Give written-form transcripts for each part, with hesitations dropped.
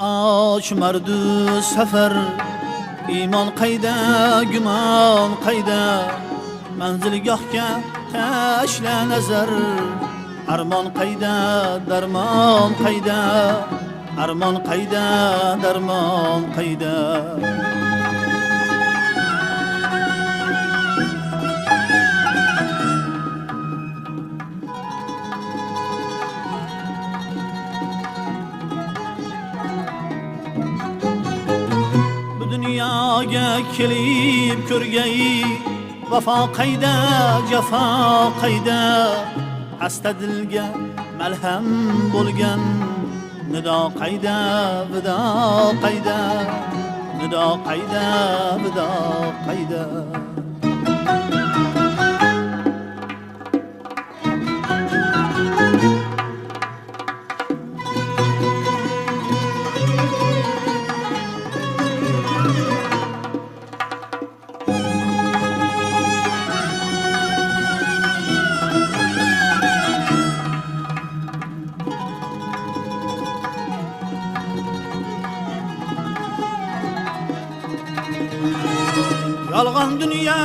ochmardu safar. Iymon qayda, gumon qayda, manzilgohga tashla nazar. Armon qayda, darmon qayda, armon qayda, darmon qayda. Dunyoga kelib ko'rgay, vafo qayda, jafo qayda. Hasta dilga malham bo'lgan, nido qayda, vido qayda, nido qayda, vido qayda. Yolg'on dunyo,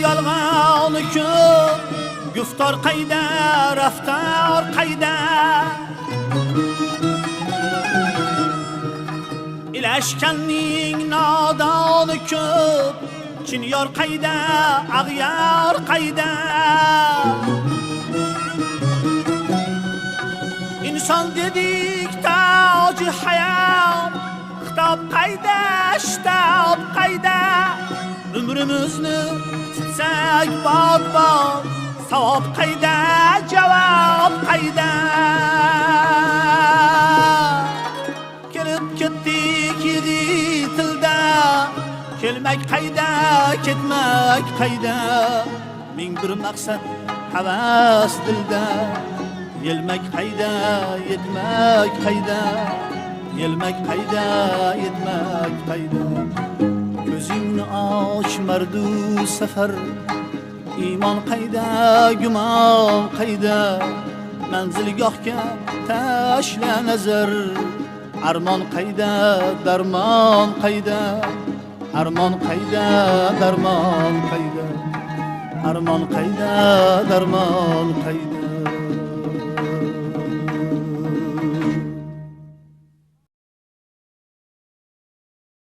yolg'on ko'p, guftor qayda, raftor qayda. Ilashganning nodoni ko'p, chinyor qayda, ag'yor qayda. Inson dedik toji hayot, xitob qayda, shitob qayda. Umrimizni tutsak bot-bot, savob qayda, javob qayda. Kelib ketdik yigitilda, kelmak qayda, ketmak qayda. Ming bir maqsad havas dilda, yelmak qayda, yetmak qayda, yelmak qayda, yetmak qayda. Ko'zingni ochmardu safar, iymon qayda, gumon qayda, manzilgohga tashla nazar. Armon qayda, darmon qayda, armon qayda, darmon qayda, armon qayda, darmon qayda.